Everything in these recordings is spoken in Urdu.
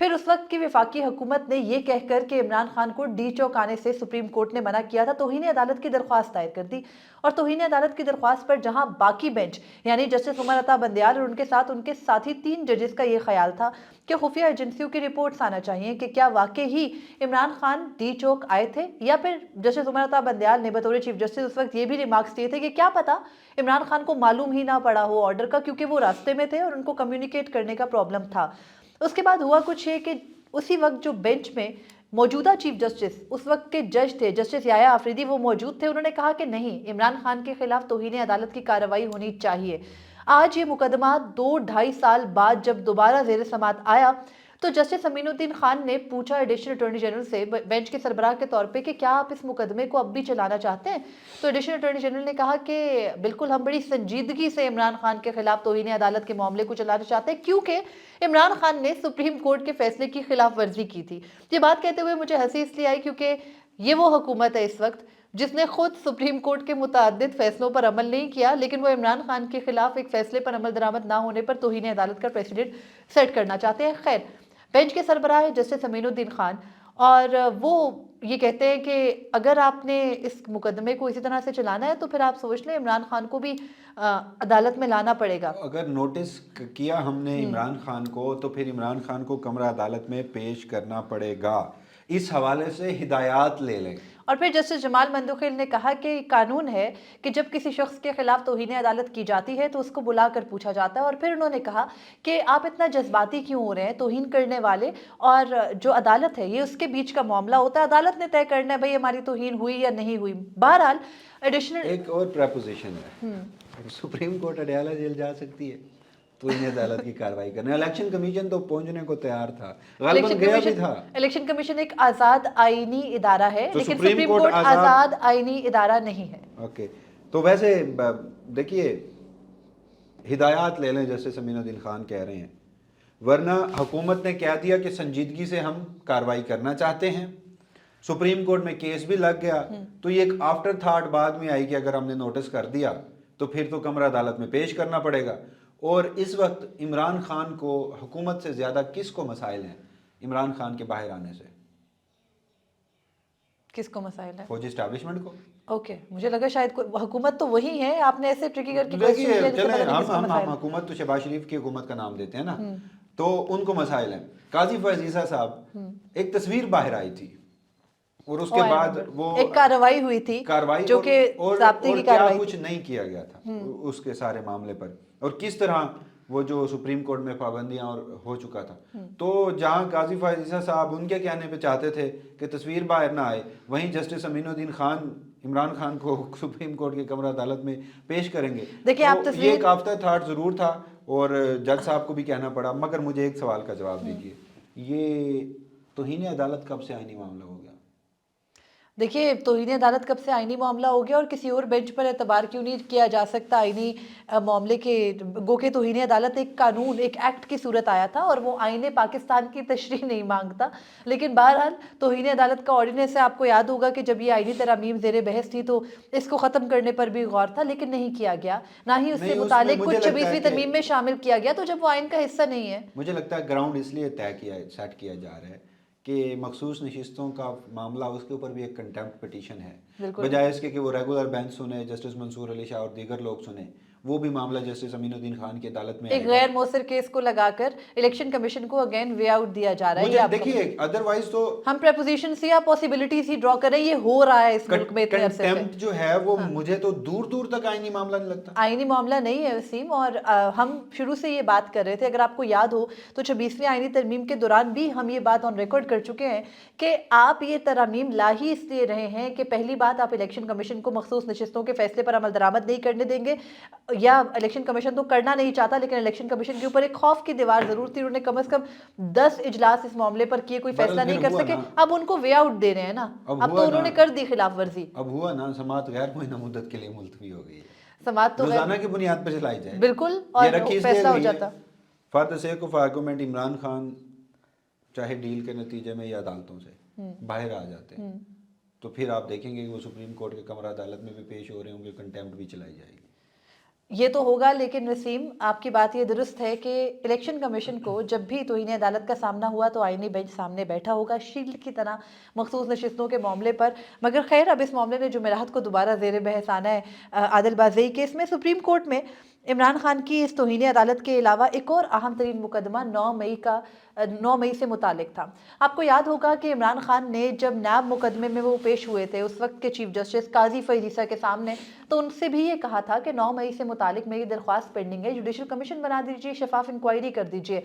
پھر اس وقت کی وفاقی حکومت نے یہ کہہ کر کہ عمران خان کو ڈی چوک آنے سے سپریم کورٹ نے منع کیا تھا، توہین عدالت کی درخواست دائر کر دی، اور توہین عدالت کی درخواست پر جہاں باقی بینچ یعنی جسٹس عمر عطا بندیال اور ان کے ساتھ ان کے ساتھی 3 ججز کا یہ خیال تھا کہ خفیہ ایجنسیوں کی رپورٹس آنا چاہیے کہ کیا واقعی ہی عمران خان ڈی چوک آئے تھے، یا پھر جسٹس عمر عطا بندیال نے بطور چیف جسٹس اس وقت یہ بھی ریمارکس دیے تھے کہ کیا پتا عمران خان کو معلوم ہی نہ پڑا ہو آرڈر کا، کیونکہ وہ راستے میں تھے اور ان کو کمیونیکیٹ کرنے کا پرابلم تھا۔ اس کے بعد ہوا کچھ ہے کہ اسی وقت جو بینچ میں موجودہ چیف جسٹس اس وقت کے جج تھے جسٹس یحییٰ آفریدی، وہ موجود تھے، انہوں نے کہا کہ نہیں، عمران خان کے خلاف توہین عدالت کی کارروائی ہونی چاہیے۔ آج یہ مقدمہ 2-2.5 سال بعد جب دوبارہ زیر سماعت آیا تو جسٹس امین الدین خان نے پوچھا ایڈیشنل اٹارنی جنرل سے بینچ کے سربراہ کے طور پہ کہ کیا آپ اس مقدمے کو اب بھی چلانا چاہتے ہیں؟ تو ایڈیشنل اٹارنی جنرل نے کہا کہ بالکل، ہم بڑی سنجیدگی سے عمران خان کے خلاف توہین عدالت کے معاملے کو چلانا چاہتے ہیں، کیونکہ عمران خان نے سپریم کورٹ کے فیصلے کی خلاف ورزی کی تھی۔ یہ بات کہتے ہوئے مجھے ہنسی اس لیے آئی کیونکہ یہ وہ حکومت ہے اس وقت جس نے خود سپریم کورٹ کے متعدد فیصلوں پر عمل نہیں کیا، لیکن وہ عمران خان کے خلاف ایک فیصلے پر عمل درآمد نہ ہونے پر توہین عدالت کا پریسیڈنٹ سیٹ کرنا چاہتے ہیں۔ خیر، بینچ کے سربراہ جسٹس امین الدین خان، اور وہ یہ کہتے ہیں کہ اگر آپ نے اس مقدمے کو اسی طرح سے چلانا ہے تو پھر آپ سوچ لیں عمران خان کو بھی عدالت میں لانا پڑے گا۔ اگر نوٹس کیا ہم نے عمران خان کو تو پھر عمران خان کو کمرہ عدالت میں پیش کرنا پڑے گا، اس حوالے سے ہدایات لے لیں۔ اور پھر جسٹس جمال مندوخیل نے کہا کہ قانون ہے کہ جب کسی شخص کے خلاف توہین عدالت کی جاتی ہے تو اس کو بلا کر پوچھا جاتا ہے، اور پھر انہوں نے کہا کہ آپ اتنا جذباتی کیوں ہو رہے ہیں، توہین کرنے والے اور جو عدالت ہے یہ اس کے بیچ کا معاملہ ہوتا ہے، عدالت نے طے کرنا ہے بھئی ہماری توہین ہوئی یا نہیں ہوئی۔ بہرحال ایڈیشنل ایک اور پریپوزیشن ہے، سپریم کورٹ اڈیالہ جیل جا سکتی ہے تو انہیں عدالت کی کارروائی کرنا۔ الیکشن کمیشن تو پہنچنے کو تیار تھا، غالباً گیا بھی تھا۔ الیکشن کمیشن ایک آزاد آئینی ادارہ ہے، تو لیکن سپریم کورٹ آزاد آئینی ادارہ نہیں ہے۔ اوکے، تو ویسے دیکھیے ہدایات لے لیں، جیسے امین الدین خان کہہ رہے ہیں، ورنہ حکومت نے کہہ دیا کہ سنجیدگی سے ہم کارروائی کرنا چاہتے ہیں، سپریم کورٹ میں کیس بھی لگ گیا، تو یہ ایک آفٹر تھاٹ بعد میں آئی کہ اگر ہم نے نوٹس کر دیا تو پھر تو کمرہ عدالت میں پیش کرنا پڑے گا۔ اور اس وقت عمران خان کو حکومت سے زیادہ کس کو مسائل ہیں عمران خان کے باہر آنے سے؟ کس کو مسائل ہے؟ فوجی اسٹیبلشمنٹ کو۔ اوکے، مجھے لگا شاید حکومت تو وہی ہے، آپ نے ایسے ٹرکی کر کے دیکھیے چلیں ہم حکومت تو شہباز شریف کی حکومت کا نام دیتے ہیں نا، تو ان کو مسائل ہیں۔ قاضی فیاض عیسیٰ صاحب، ایک تصویر باہر آئی تھی اور اس کے بعد وہ ایک کارروائی ہوئی تھی جو کہ ضابطے کی کارروائی، کیا کچھ نہیں کیا گیا تھا اس کے سارے معاملے پر، اور کس طرح وہ جو سپریم کورٹ میں پابندیاں اور ہو چکا تھا۔ تو جہاں قاضی فیاض عیسیٰ صاحب ان کے کہنے پہ چاہتے تھے کہ تصویر باہر نہ آئے، وہیں جسٹس امین الدین خان عمران خان کو سپریم کورٹ کی کمرہ عدالت میں پیش کریں گے۔ دیکھیں آپ تو یہ ایک آفتہ تھاٹ ضرور تھا اور جج صاحب کو بھی کہنا پڑا، مگر مجھے ایک سوال کا جواب دیجیے، یہ توہین عدالت کب سے آئینی معاملہ ہو گیا؟ دیکھیے توہین عدالت کب سے آئینی معاملہ ہو گیا، اور کسی اور بینچ پر اعتبار کیوں نہیں کیا جا سکتا آئینی معاملے کے؟ گو کہ توہین عدالت ایک قانون، ایک ایکٹ کی صورت آیا تھا اور وہ آئین پاکستان کی تشریح نہیں مانگتا، لیکن بہرحال توہین عدالت کا آرڈیننس ہے، آپ کو یاد ہوگا کہ جب یہ آئینی ترامیم زیر بحث تھی تو اس کو ختم کرنے پر بھی غور تھا، لیکن نہیں کیا گیا، نہ ہی اس سے متعلق کچھ 26ویں ترمیم میں شامل کیا گیا، تو جب وہ آئین کا حصہ نہیں ہے۔ مجھے لگتا ہے گراؤنڈ اس لیے سیٹ کیا جا رہا ہے کہ مخصوص نشستوں کا معاملہ، اس کے اوپر بھی ایک کنٹمپٹ پٹیشن ہے، بجائے اس کے کہ وہ ریگولر بینچ سنے، جسٹس منصور علی شاہ اور دیگر لوگ سنے، وہ بھی معاملہ جسٹس امین الدین خان کی عدالت میں ایک غیر مؤثر کیس کو لگا کر الیکشن کمیشن کو اگین وے آؤٹ دیا جا رہا ہے۔ مجھے دیکھیے ادروائز تو ہم پریپوزیشنز یا پاسبلٹیز ہی ڈرا کریں، یہ ہو رہا ہے اس ملک میں اتنے عرصے سے۔ کنٹمپٹ جو ہے وہ مجھے تو دور دور تک آئینی معاملہ نہیں لگتا۔ آئینی معاملہ نہیں ہے وسیم، اور ہم شروع سے یہ بات کر رہے تھے، اگر آپ کو یاد ہو تو 26ویں آئینی ترمیم کے دوران بھی ہم یہ بات آن ریکارڈ کر چکے ہیں کہ آپ یہ ترامیم لا ہی اس لیے رہے ہیں کہ پہلی بات آپ الیکشن کمیشن کو مخصوص نشستوں کے فیصلے پر عمل درآمد نہیں کرنے دیں گے، یا الیکشن کمیشن تو کرنا نہیں چاہتا، لیکن الیکشن کمیشن کے اوپر ایک خوف کی دیوار ضرور تھی، انہوں نے کم از کم 10 اجلاس اس معاملے پر کیے، کوئی فیصلہ نہیں کر سکے، اب ان کو وے آؤٹ دے رہے ہیں نا، اب تو انہوں نے کر دی خلاف ورزی۔ اب ہوا نا، سماعت غیر معینہ مدت کے لیے ملتوی ہو گئی ہے، سماعت تو روزانہ کی بنیاد پر چلائی جائے، بالکل، اور فیصلہ ہو جاتا۔ For the sake of argument Imran Khan چاہے ڈیل کے نتیجے میں یا عدالتوں سے باہر آ جاتے ہیں تو پھر آپ دیکھیں گے کہ وہ سپریم کورٹ کے کمرہ عدالت میں بھی پیش ہو رہے ہوں گے، کنٹمپٹ بھی چلائی جائے گی۔ یہ تو ہوگا، لیکن وسیم آپ کی بات یہ درست ہے کہ الیکشن کمیشن کو جب بھی توہین عدالت کا سامنا ہوا تو آئینی بینچ سامنے بیٹھا ہوگا شیلڈ کی طرح مخصوص نشستوں کے معاملے پر. مگر خیر اب اس معاملے نے جمعرات کو دوبارہ زیر بحث آنا ہے. عادل بازئی کیس میں سپریم کورٹ میں عمران خان کی اس توہین عدالت کے علاوہ ایک اور اہم ترین مقدمہ 9 مئی سے متعلق تھا. آپ کو یاد ہوگا کہ عمران خان نے جب نیب مقدمے میں وہ پیش ہوئے تھے اس وقت کے چیف جسٹس قاضی فیض عیسیٰ کے سامنے، تو ان سے بھی یہ کہا تھا کہ 9 مئی سے متعلق میری درخواست پینڈنگ ہے، جوڈیشل کمیشن بنا دیجیے، شفاف انکوائری کر دیجیے.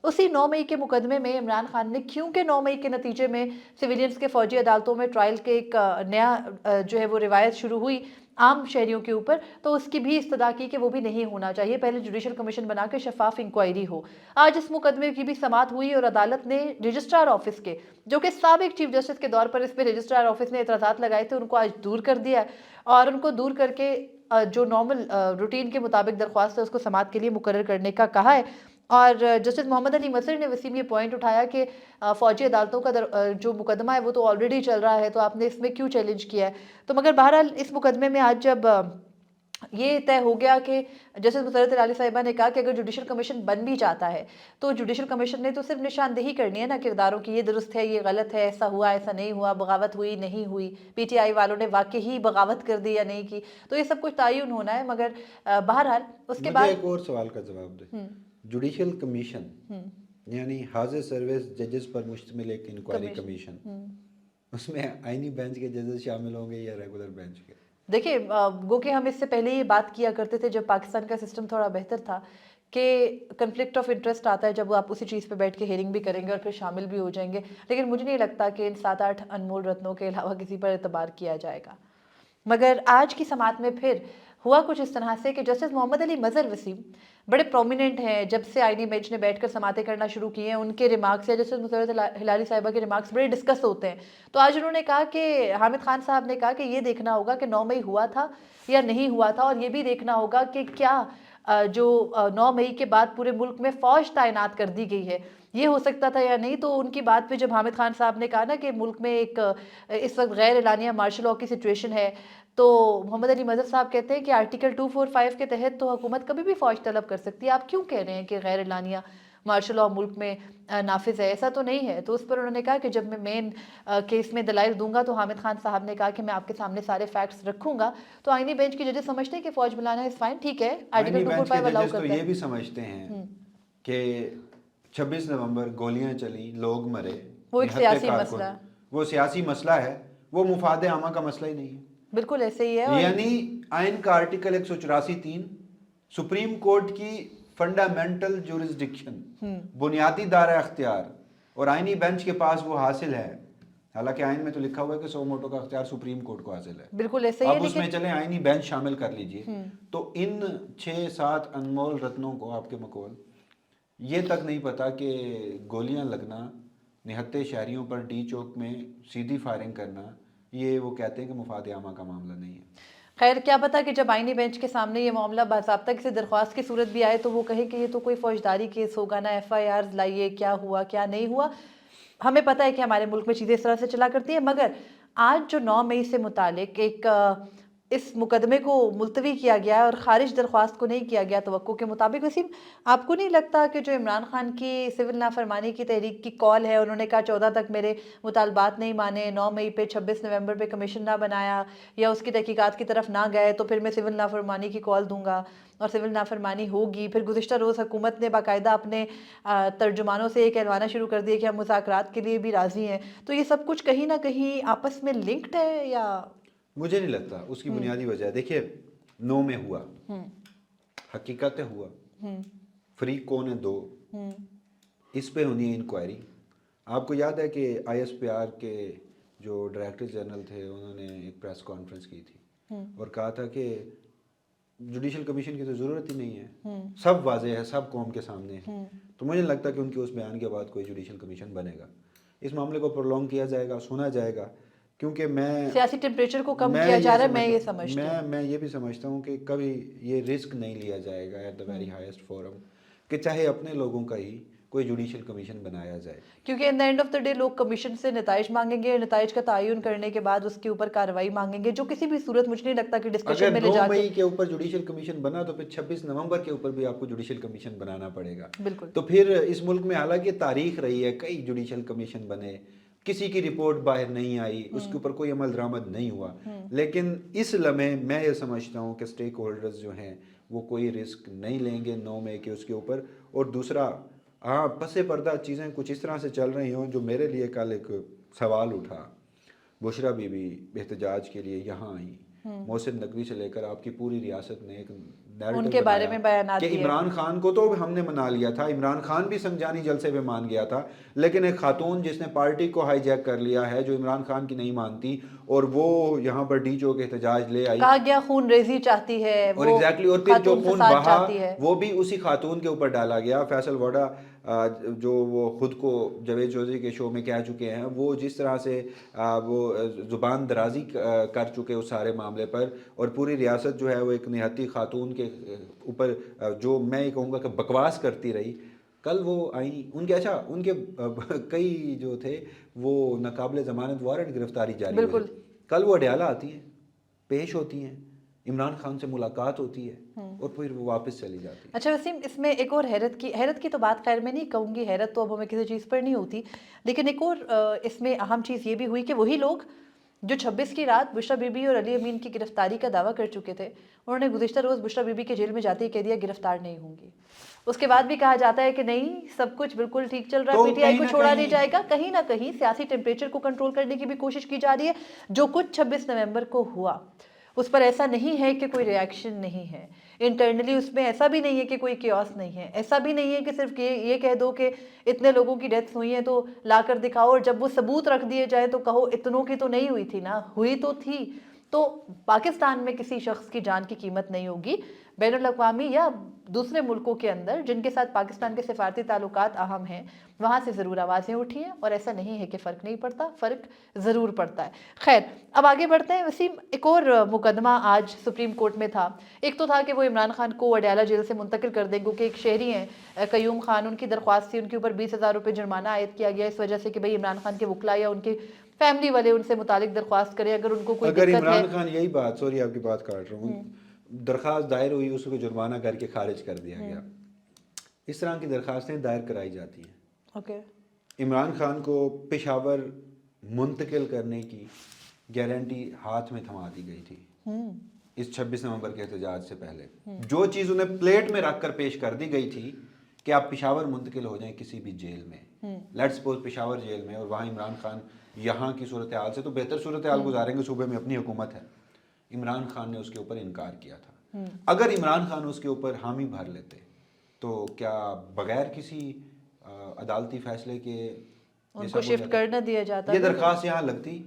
اسی 9 مئی کے مقدمے میں عمران خان نے، کیونکہ 9 مئی کے نتیجے میں سویلینز کے فوجی عدالتوں میں ٹرائل کے ایک نیا جو ہے وہ روایت شروع ہوئی عام شہریوں کے اوپر، تو اس کی بھی استدعا کی کہ وہ بھی نہیں ہونا چاہیے، پہلے جوڈیشل کمیشن بنا کے شفاف انکوائری ہو. آج اس مقدمے کی بھی سماعت ہوئی اور عدالت نے رجسٹرار آفس کے، جو کہ سابق چیف جسٹس کے دور پر اس پہ رجسٹرار آفس نے اعتراضات لگائے تھے، ان کو آج دور کر دیا ہے اور ان کو دور کر کے جو نارمل روٹین کے مطابق درخواست ہے اس کو سماعت کے لیے مقرر کرنے کا کہا ہے. اور جسٹس محمد علی مظہر نے وسیم یہ پوائنٹ اٹھایا کہ فوجی عدالتوں کا جو مقدمہ ہے وہ تو آلریڈی چل رہا ہے، تو آپ نے اس میں کیوں چیلنج کیا ہے. تو مگر بہرحال اس مقدمے میں آج جب یہ طے ہو گیا کہ جسٹس مسرت علی صاحبہ نے کہا کہ اگر جوڈیشل کمیشن بن بھی جاتا ہے تو جوڈیشل کمیشن نے تو صرف نشاندہی کرنی ہے نا کرداروں کی، یہ درست ہے، یہ غلط ہے، ایسا ہوا، ایسا نہیں ہوا، بغاوت ہوئی نہیں ہوئی، پی ٹی آئی والوں نے واقعی بغاوت کر دی یا نہیں کی، تو یہ سب کچھ تعین ہونا ہے. مگر بہرحال اس کے بعد مجھے ایک اور سوال کا جواب دے. جوڈیشل کمیشن یعنی حاضر سروس ججز پر مشتمل ایک انکوائری کمیشن، اس میں آئینی بینچ کے ججز شامل ہوں گے یا ریگولر بینچ کے؟ دیکھیں گو کہ ہم اس سے پہلے یہ بات کیا کرتے تھے جب پاکستان کا سسٹم تھوڑا بہتر تھا کہ کنفلکٹ آف انٹرسٹ آتا ہے جب آپ اسی چیز پہ بیٹھ کے ہیئرنگ بھی کریں گے اور پھر شامل بھی ہو جائیں گے، لیکن مجھے نہیں لگتا کہ ان 7-8 انمول رتنوں کے علاوہ کسی پر اعتبار کیا جائے گا. مگر آج کی سماعت میں پھر ہوا کچھ اس طرح سے کہ جسٹس محمد علی مظہر وسیم بڑے پرومیننٹ ہیں، جب سے آئینی بینچ نے بیٹھ کر سماعتیں کرنا شروع کی ہیں ان کے ریمارکس یا جسٹس مسرت ہلالی صاحبہ کے ریمارکس بڑے ڈسکس ہوتے ہیں. تو آج انہوں نے کہا کہ حامد خان صاحب نے کہا کہ یہ دیکھنا ہوگا کہ 9 مئی ہوا تھا یا نہیں ہوا تھا، اور یہ بھی دیکھنا ہوگا کہ کیا جو 9 مئی کے بعد پورے ملک میں فوج تعینات کر دی گئی ہے یہ ہو سکتا تھا یا نہیں. تو ان کی بات پہ جب حامد خان صاحب نے کہا نا کہ ملک میں ایک اس وقت غیر اعلانیہ مارشل لاء کی سچویشن ہے، تو محمد علی مظہر صاحب کہتے ہیں کہ آرٹیکل 245 کے تحت تو حکومت کبھی بھی فوج طلب کر سکتی ہے، آپ کیوں کہہ رہے ہیں کہ غیر اعلانیہ مارشل لاء ملک میں نافذ ہے، ایسا تو نہیں ہے. تو اس پر انہوں نے کہا کہ جب میں مین کیس میں دلائل دوں گا تو حامد خان صاحب نے کہا کہ میں آپ کے سامنے سارے فیکٹس رکھوں گا. تو آئینی بینچ کی ججز سمجھتے ہیں کہ فوج بلانا از فائن، ٹھیک ہے، آرٹیکل 245 الاؤ کرتا ہے. تو یہ بھی سمجھتے ہیں کہ 26 نومبر گولیاں چلی، لوگ مرے، وہ ایک سیاسی مسئلہ ہے، وہ سیاسی مسئلہ ہے، وہ مفاد عامہ کا مسئلہ ہی نہیں ہے. بالکل ایسے ہی ہے. یعنی آئین کا آرٹیکل 184(3) سپریم کورٹ کی فنڈامنٹل جورسڈکشن، بنیادی دائرہ اختیار، اور آئینی بینچ کے پاس وہ حاصل ہے. حالانکہ آئین میں تو لکھا ہوا ہے کہ سو موٹو کا اختیار سپریم کورٹ کو حاصل ہے. بالکل ایسے ہی ہے. اب اس میں چلیں آئینی بینچ شامل کر لیجئے، تو ان 6-7 انمول رتنوں کو آپ کے مقول یہ تک نہیں پتا کہ گولیاں لگنا، نہتے شہریوں پر ڈی چوک میں سیدھی فائرنگ کرنا، یہ وہ کہتے ہیں کہ مفاد عامہ کا معاملہ نہیں ہے. خیر کیا پتا کہ جب آئینی بینچ کے سامنے یہ معاملہ باضابطہ کسی درخواست کی صورت بھی آئے تو وہ کہے کہ یہ تو کوئی فوجداری کیس ہوگا نا، ایف آئی آرز لائیے، کیا ہوا کیا نہیں ہوا. ہمیں پتہ ہے کہ ہمارے ملک میں چیزیں اس طرح سے چلا کرتی ہیں. مگر آج جو 9 مئی سے متعلق ایک اس مقدمے کو ملتوی کیا گیا ہے اور خارج درخواست کو نہیں کیا گیا توقع کے مطابق، وسیم آپ کو نہیں لگتا کہ جو عمران خان کی سول نافرمانی کی تحریک کی کال ہے، انہوں نے کہا 14 تک میرے مطالبات نہیں مانے، 9 مئی پہ 26 نومبر پہ کمیشن نہ بنایا یا اس کی تحقیقات کی طرف نہ گئے تو پھر میں سول نافرمانی کی کال دوں گا اور سول نافرمانی ہوگی. پھر گزشتہ روز حکومت نے باقاعدہ اپنے ترجمانوں سے یہ کہلوانا شروع کر دیا کہ ہم مذاکرات کے لیے بھی راضی ہیں. تو یہ سب کچھ کہیں نہ کہیں آپس میں لنکڈ ہے یا؟ مجھے نہیں لگتا. اس کی بنیادی وجہ دیکھیے 9 میں ہوا، حقیقت ہوا، فریق کون ہے 2، اس پہ ہونی ہے انکوائری. آپ کو یاد ہے کہ آئی ایس پی آر کے جو ڈائریکٹر جنرل تھے انہوں نے ایک پریس کانفرنس کی تھی اور کہا تھا کہ جوڈیشل کمیشن کی تو ضرورت ہی نہیں ہے، سب واضح ہے، سب قوم کے سامنے ہے. تو مجھے لگتا ہے کہ ان کے اس بیان کے بعد کوئی جوڈیشل کمیشن بنے گا. اس معاملے کو پرولونگ کیا جائے گا، سنا جائے گا، کیونکہ میں سیاسی ٹیمپریچر کو کم کیا جا رہا ہے. میں یہ سمجھتا ہوں، میں یہ بھی سمجھتا ہوں کہ کبھی یہ رسک نہیں لیا جائے گا at the very highest forum کہ چاہے اپنے لوگوں کا ہی کوئی جوڈیشل کمیشن بنایا جائے. کیونکہ in the end of the day لوگ کمیشن سے نتائج مانگیں گے, نتائج کا تعین کرنے کے بعد اس کے اوپر کارروائی مانگیں گے, جو کسی بھی صورت مجھے نہیں لگتا کہ ڈسکشن میں لے جا اگر 9 کے. مئی کے اوپر جوڈیشل کمیشن بنا تو پھر 26 نومبر کے اوپر بھی آپ کو جوڈیشل کمیشن بنانا پڑے گا. بالکل. تو پھر اس ملک میں حالانکہ تاریخ رہی ہے, کئی جوڈیشل کمیشن بنے, کسی کی رپورٹ باہر نہیں آئی, اس کے اوپر کوئی عمل درآمد نہیں ہوا, لیکن اس لمحے میں یہ سمجھتا ہوں کہ اسٹیک ہولڈرز جو ہیں وہ کوئی رسک نہیں لیں گے 9 مئی کے اس کے اوپر. اور دوسرا, ہاں پس پردہ چیزیں کچھ اس طرح سے چل رہی ہوں جو میرے لیے کل ایک سوال اٹھا. بشرا بی بی احتجاج کے لیے یہاں آئیں, محسن نقوی سے لے کر آپ کی پوری ریاست نے ایک ان کے بارے میں بیانات کہ عمران خان کو تو ہم نے منا لیا تھا, عمران خان بھی سنجانی جلسے پہ مان گیا تھا, لیکن ایک خاتون جس نے پارٹی کو ہائی جیک کر لیا ہے, جو عمران خان کی نہیں مانتی, اور وہ یہاں پر ڈی چوک احتجاج لے آئی, کہا گیا خون ریزی چاہتی ہے, اور ایگزیکٹلی, اور پھر جو خون بہا ہے وہ بھی اسی خاتون کے اوپر ڈالا گیا. فیصل وڈا جو وہ خود کو جاوید چودھری کے شو میں کہہ چکے ہیں, وہ جس طرح سے وہ زبان درازی کر چکے اس سارے معاملے پر, اور پوری ریاست جو ہے وہ ایک نہتی خاتون کے اوپر جو میں یہ کہوں گا کہ بکواس کرتی رہی. کل وہ آئیں, ان کے اچھا ان کے کئی جو تھے وہ ناقابل ضمانت وارنٹ گرفتاری جاری ہوئی. بالکل. کل وہ اڈیالہ آتی ہیں, پیش ہوتی ہیں, عمران خان سے ملاقات ہوتی ہے, اور پھر وہ واپس چلی جاتی ہے. اچھا وسیم, اس میں ایک اور حیرت کی تو بات خیر میں نہیں کہوں گی, حیرت تو اب ہمیں کسی چیز پر نہیں ہوتی, لیکن ایک اور اس میں اہم چیز یہ بھی ہوئی کہ وہی لوگ جو 26 کی رات بشرا بی بی اور علی امین کی گرفتاری کا دعویٰ کر چکے تھے, انہوں نے گزشتہ روز بشرا بی بی کے جیل میں جاتے ہی کہہ دیا گرفتار نہیں ہوں گی. اس کے بعد بھی کہا جاتا ہے کہ نہیں, سب کچھ بالکل ٹھیک چل رہا ہے, پی ٹی آئی کو چھوڑا نہیں جائے گا. کہیں نہ کہیں سیاسی ٹیمپریچر کو کنٹرول کرنے کی بھی کوشش کی جا رہی ہے. جو کچھ 26 نومبر کو ہوا اس پر ایسا نہیں ہے کہ کوئی ریاکشن نہیں ہے انٹرنلی, اس میں ایسا بھی نہیں ہے کہ کوئی کیوس نہیں ہے, ایسا بھی نہیں ہے کہ صرف یہ کہہ دو کہ اتنے لوگوں کی ڈیتھ ہوئی ہیں تو لا کر دکھاؤ, اور جب وہ ثبوت رکھ دیے جائے تو کہو اتنوں کی تو نہیں ہوئی تھی نا, ہوئی تو تھی. تو پاکستان میں کسی شخص کی جان کی قیمت نہیں ہوگی. بین الاقوامی یا دوسرے ملکوں کے اندر جن کے ساتھ پاکستان کے سفارتی تعلقات اہم ہیں, وہاں سے ضرور آوازیں اٹھی ہیں, اور ایسا نہیں ہے کہ فرق نہیں پڑتا, فرق ضرور پڑتا ہے. خیر, اب آگے بڑھتے ہیں وسیم. ایک اور مقدمہ آج سپریم کورٹ میں تھا. ایک تو تھا کہ وہ عمران خان کو اڈیالہ جیل سے منتقل کر دیں, کیونکہ ایک شہری ہیں قیوم خان, ان کی درخواست تھی, ان کے اوپر 20,000 روپے جرمانہ عائد کیا گیا اس وجہ سے کہ بھئی عمران خان کے وکلا یا ان کے فیملی والے ان سے متعلق درخواست کریں اگر ان کو کوئی دقت ہے. اگر عمران خان یہی بات, سوری آپ کی بات کاٹ رہا ہوں, درخواست دائر ہوئی, اس کو جرمانہ کر کے خارج کر دیا گیا, اس طرح کی درخواستیں دائر کرائی جاتی ہیں. اوکے, عمران خان کو پشاور منتقل کرنے کی گارنٹی ہاتھ میں تھما دی گئی تھی اس 26 نومبر کے احتجاج سے پہلے. جو چیز انہیں پلیٹ میں رکھ کر پیش کر دی گئی تھی کہ آپ پشاور منتقل ہو جائیں کسی بھی جیل میں, لیٹس سپوز پشاور جیل میں, اور وہاں عمران خان یہاں کی صورتحال سے تو بہتر صورتحال گزاریں گے, صوبے میں اپنی حکومت ہے. عمران خان نے اس کے اوپر انکار کیا تھا. اگر عمران خان اس کے اوپر حامی بھر لیتے تو کیا بغیر کسی عدالتی فیصلے کے ان کو شفٹ کر نہ دیا جاتا؟ یہ درخواست یہاں لگتی,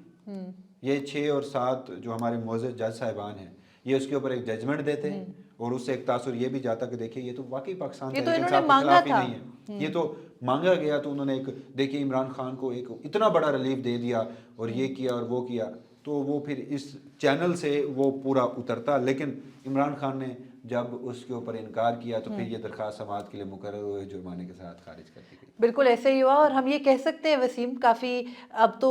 یہ 6 اور 7 جو ہمارے معزز جج صاحبان ہیں یہ اس کے اوپر ایک ججمنٹ دیتے, اور اس سے ایک تاثر یہ بھی جاتا کہ دیکھیں یہ تو واقعی پاکستان یہ تو انہوں نے مانگا تھا, یہ تو مانگا گیا, تو انہوں نے ایک دیکھیے عمران خان کو ایک اتنا بڑا ریلیف دے دیا, اور یہ کیا اور وہ کیا, تو وہ پھر اس چینل سے وہ پورا اترتا. لیکن عمران خان نے جب اس کے اوپر انکار کیا تو پھر یہ درخواست سماعت کے لیے مقرر ہوئے جرمانے کے ساتھ خارج کر دی گئی. بالکل ایسے ہی ہوا, اور ہم یہ کہہ سکتے ہیں وسیم, کافی اب تو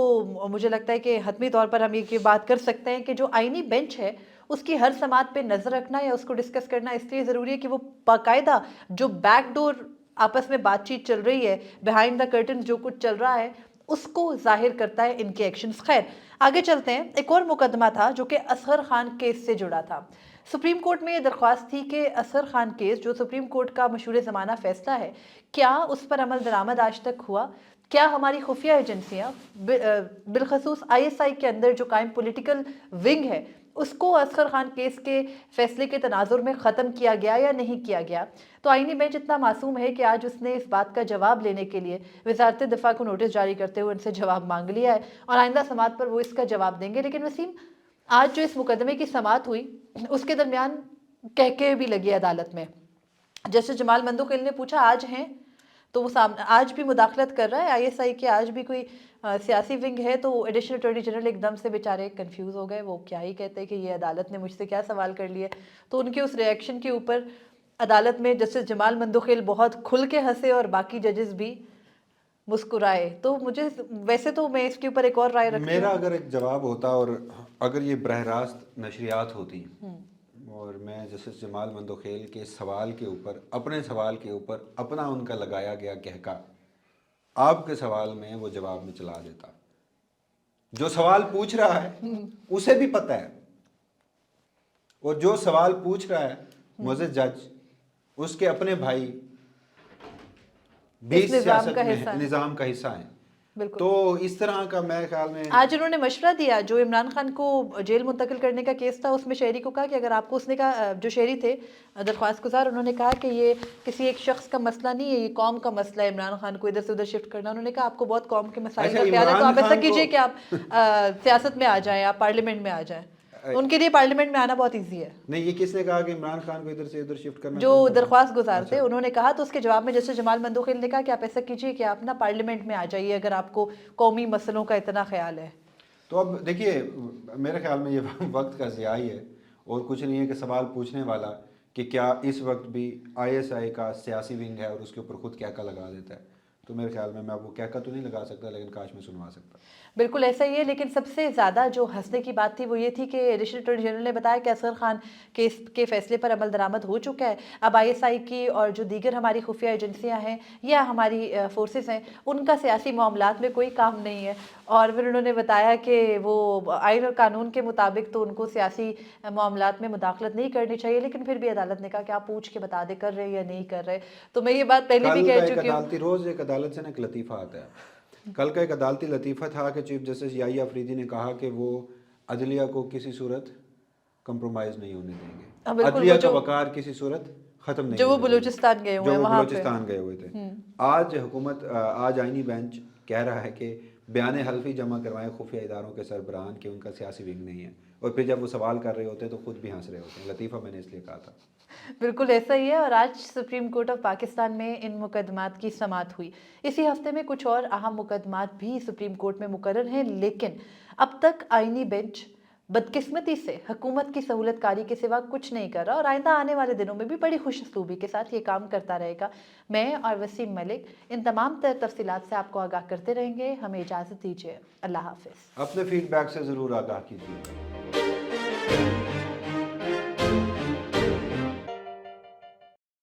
مجھے لگتا ہے کہ حتمی طور پر ہم یہ بات کر سکتے ہیں کہ جو آئینی بینچ ہے اس کی ہر سماعت پہ نظر رکھنا یا اس کو ڈسکس کرنا اس لیے ضروری ہے کہ وہ باقاعدہ جو بیک ڈور آپس میں بات چیت چل رہی ہے, بیہائنڈ دا کرٹن جو کچھ چل رہا ہے, اس کو ظاہر کرتا ہے ان کے ایکشنز. خیر آگے چلتے ہیں. ایک اور مقدمہ تھا جو کہ اصغر خان کیس سے جڑا تھا. سپریم کورٹ میں یہ درخواست تھی کہ اصغر خان کیس جو سپریم کورٹ کا مشہور زمانہ فیصلہ ہے, کیا اس پر عمل درآمد آج تک ہوا؟ کیا ہماری خفیہ ایجنسیاں بالخصوص ISI کے اندر جو قائم پولیٹیکل ونگ ہے اس کو اصغر خان کیس کے فیصلے کے تناظر میں ختم کیا گیا یا نہیں کیا گیا؟ تو آئینی بینچ اتنا معصوم ہے کہ آج اس نے اس بات کا جواب لینے کے لیے وزارت دفاع کو نوٹس جاری کرتے ہوئے ان سے جواب مانگ لیا ہے, اور آئندہ سماعت پر وہ اس کا جواب دیں گے. لیکن وسیم, آج جو اس مقدمے کی سماعت ہوئی اس کے درمیان کہکے بھی لگی عدالت میں. جسٹس جمال مندوقل نے پوچھا آج ہیں, تو وہ آج بھی مداخلت کر رہا ہے ISI کے, آج بھی کوئی سیاسی ونگ ہے. تو ایڈیشنل اٹارنی جنرل ایک دم سے بیچارے کنفیوز ہو گئے, وہ کیا ہی کہتے ہیں کہ یہ عدالت نے مجھ سے کیا سوال کر لیے. تو ان کے اس ریئیکشن کے اوپر عدالت میں جسٹس جمال مندوخیل بہت کھل کے ہنسے اور باقی ججز بھی مسکرائے. تو مجھے ویسے تو میں اس کے اوپر ایک اور رائے رکھتی میرا ہوں. اگر ایک جواب ہوتا اور اگر یہ براہ راست نشریات ہوتی اور میں جسٹس جمال مندوخیل کے سوال کے اوپر اپنے سوال کے اوپر اپنا ان کا لگایا گیا کہکا آپ کے سوال میں وہ جواب میں چلا دیتا. جو سوال پوچھ رہا ہے اسے بھی پتہ ہے اور جو سوال پوچھ رہا ہے معزز جج اس کے اپنے بھائی بھی سیاست میں نظام کا حصہ ہیں. بالکل. تو اس طرح کا میرے خیال میں آج انہوں نے مشورہ دیا جو عمران خان کو جیل منتقل کرنے کا کیس تھا اس میں شہری کو کہا کہ اگر آپ کو اس نے کہا جو شہری تھے درخواست گزار انہوں نے کہا کہ یہ کسی ایک شخص کا مسئلہ نہیں ہے یہ قوم کا مسئلہ ہے عمران خان کو ادھر سے ادھر شفٹ کرنا. انہوں نے کہا آپ کو بہت قوم کے مسائل کا خیال ہے تو آپ ایسا کیجئے کہ آپ سیاست میں آ جائیں آپ پارلیمنٹ میں آ جائیں. ان کے لیے پارلیمنٹ میں آنا بہت ایزی ہے. نہیں یہ کس نے کہا کہ عمران خان کو ادھر سے ادھر شفٹ کرنا جو درخواست گزار تھے انہوں نے کہا. تو اس کے جواب میں جسٹس جمال مندوخیل نے کہا کہ آپ ایسا کیجئے کہ آپ نا پارلیمنٹ میں آ جائیے اگر آپ کو قومی مسئلوں کا اتنا خیال ہے. تو اب دیکھیے میرے خیال میں یہ وقت کا ضیاع ہی ہے اور کچھ نہیں ہے کہ سوال پوچھنے والا کہ کیا اس وقت بھی آئی ایس آئی کا سیاسی ونگ ہے اور اس کے اوپر خود کہکا لگا دیتا ہے. تو میرے خیال میں اب وہ کہکا تو نہیں لگا سکتا لیکن کاش میں سنوا سکتا. بالکل ایسا ہی ہے. لیکن سب سے زیادہ جو ہنسنے کی بات تھی وہ یہ تھی کہ ایڈیشنل اٹارنی جنرل نے بتایا کہ اصغر خان کیس کے فیصلے پر عمل درآمد ہو چکا ہے. اب آئی ایس آئی کی اور جو دیگر ہماری خفیہ ایجنسیاں ہیں یا ہماری فورسز ہیں ان کا سیاسی معاملات میں کوئی کام نہیں ہے. اور پھر انہوں نے بتایا کہ وہ آئین اور قانون کے مطابق تو ان کو سیاسی معاملات میں مداخلت نہیں کرنی چاہیے لیکن پھر بھی عدالت نے کہا کہ آپ پوچھ کے بتا دے کر رہے یا نہیں کر رہے. تو میں یہ بات پہلے بھی کہہ چکی ہوں. روز ایک عدالت سے ایک لطیفہ آتا ہے. کل کا ایک عدالتی لطیفہ تھا کہ چیف جسٹس یحییٰ افریدی نے کہا کہ وہ عدلیہ کو کسی صورت کمپرومائز نہیں ہونے دیں گے. عدلیہ کا وقار کسی صورت ختم نہیں جو وہ بلوچستان گئے ہوئے ہیں وہاں پہ بلوچستان گئے ہوئے تھے. آج حکومت آج آئینی بینچ کہہ رہا ہے کہ بیان حلفی جمع کروائیں خفیہ اداروں کے سربراہان کہ ان کا سیاسی ونگ نہیں ہے اور پھر جب وہ سوال کر رہے ہوتے ہیں تو خود بھی ہنس رہے ہوتے ہیں. لطیفہ میں نے اس لیے کہا تھا. بالکل ایسا ہی ہے. اور آج سپریم کورٹ آف پاکستان میں ان مقدمات کی سماعت ہوئی. اسی ہفتے میں کچھ اور اہم مقدمات بھی سپریم کورٹ میں مقرر ہیں لیکن اب تک آئینی بینچ بدقسمتی سے حکومت کی سہولت کاری کے سوا کچھ نہیں کر رہا اور آئندہ آنے والے دنوں میں بھی بڑی خوش اسلوبی کے ساتھ یہ کام کرتا رہے گا. میں اور وسیم ملک ان تمام تر تفصیلات سے آپ کو آگاہ کرتے رہیں گے. ہمیں اجازت دیجیے. اللہ حافظ. اپنے فیڈ بیک سے ضرور آگاہ کیجیے.